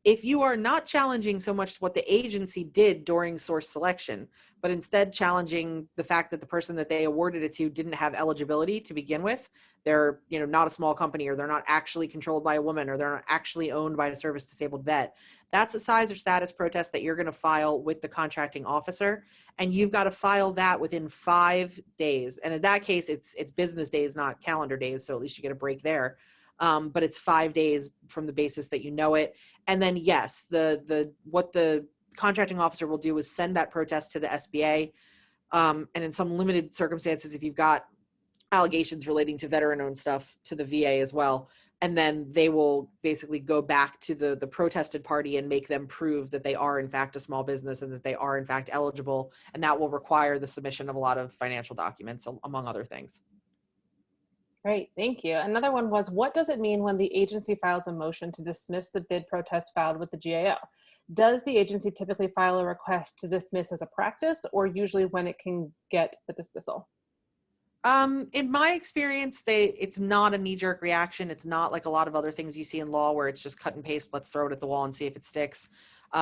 If you are not challenging so much what the agency did during source selection, but instead challenging the fact that the person that they awarded it to didn't have eligibility to begin with, they're not a small company, or they're not actually controlled by a woman, or they're not actually owned by a service disabled vet, that's a size or status protest that you're going to file with the contracting officer, and you've got to file that within 5 days. And in that case, it's business days, not calendar days, so at least you get a break there. But it's 5 days from the basis that you know it. And then yes, what the contracting officer will do is send that protest to the SBA. And in some limited circumstances, if you've got allegations relating to veteran-owned stuff, to the VA as well. And then they will basically go back to the protested party and make them prove that they are in fact a small business and that they are in fact eligible. And that will require the submission of a lot of financial documents, among other things. Great, thank you. Another one was, what does it mean when the agency files a motion to dismiss the bid protest filed with the GAO? Does the agency typically file a request to dismiss as a practice, or usually when it can get the dismissal? In my experience, it's not a knee-jerk reaction. It's not like a lot of other things you see in law where it's just cut and paste, let's throw it at the wall and see if it sticks.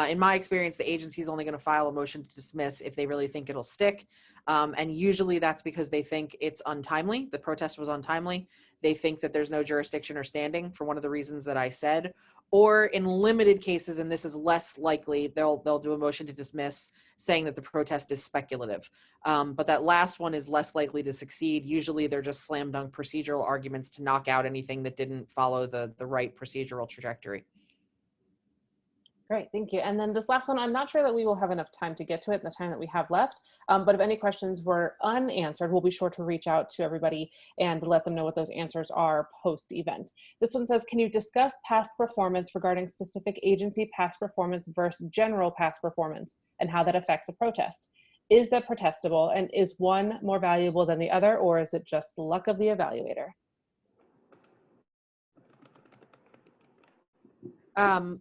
In my experience, the agency is only going to file a motion to dismiss if they really think it'll stick. And usually that's because they think it's untimely. The protest was untimely. They think that there's no jurisdiction or standing for one of the reasons that I said. Or in limited cases, and this is less likely, they'll do a motion to dismiss saying that the protest is speculative. But that last one is less likely to succeed. Usually they're just slam dunk procedural arguments to knock out anything that didn't follow the right procedural trajectory. Great, thank you. And then this last one, I'm not sure that we will have enough time to get to it in the time that we have left, but if any questions were unanswered, we'll be sure to reach out to everybody and let them know what those answers are post-event. This one says, can you discuss past performance regarding specific agency past performance versus general past performance and how that affects a protest? Is that protestable, and is one more valuable than the other, or is it just luck of the evaluator?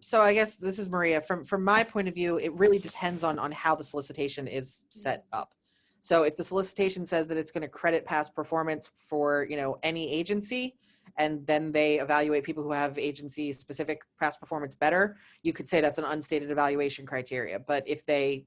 So I guess this is Maria. From my point of view, it really depends on how the solicitation is set up. So if the solicitation says that it's going to credit past performance for any agency, and then they evaluate people who have agency specific past performance better, you could say that's an unstated evaluation criteria. But if they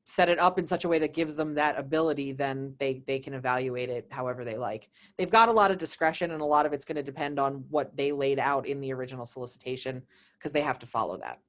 set it up in such a way that gives them that ability, then they can evaluate it however they like. They've got a lot of discretion, and a lot of it's going to depend on what they laid out in the original solicitation, because they have to follow that.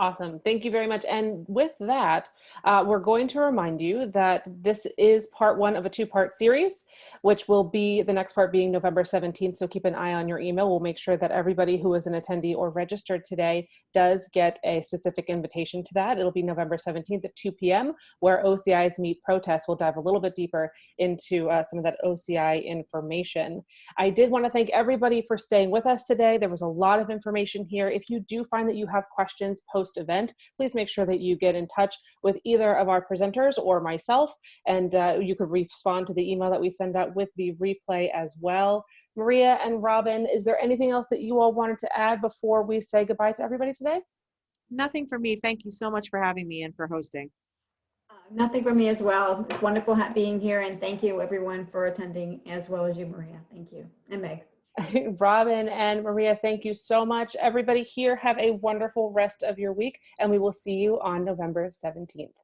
Awesome. Thank you very much. And with that, we're going to remind you that this is part one of a two-part series, which will be the next part being November 17th. So keep an eye on your email. We'll make sure that everybody who is an attendee or registered today does get a specific invitation to that. It'll be November 17th at 2 p.m. where OCI's Meet Protests. We'll dive a little bit deeper into some of that OCI information. I did want to thank everybody for staying with us today. There was a lot of information here. If you do find that you have questions post-event, please make sure that you get in touch with either of our presenters or myself, and you could respond to the email that we send out with the replay as well. Maria and Robin, is there anything else that you all wanted to add before we say goodbye to everybody today? Nothing for me. Thank you so much for having me and for hosting. Nothing for me as well. It's wonderful being here, and thank you everyone for attending, as well as you, Maria. Thank you. And Meg. Robin and Maria, thank you so much. Everybody here, have a wonderful rest of your week, and we will see you on November 17th.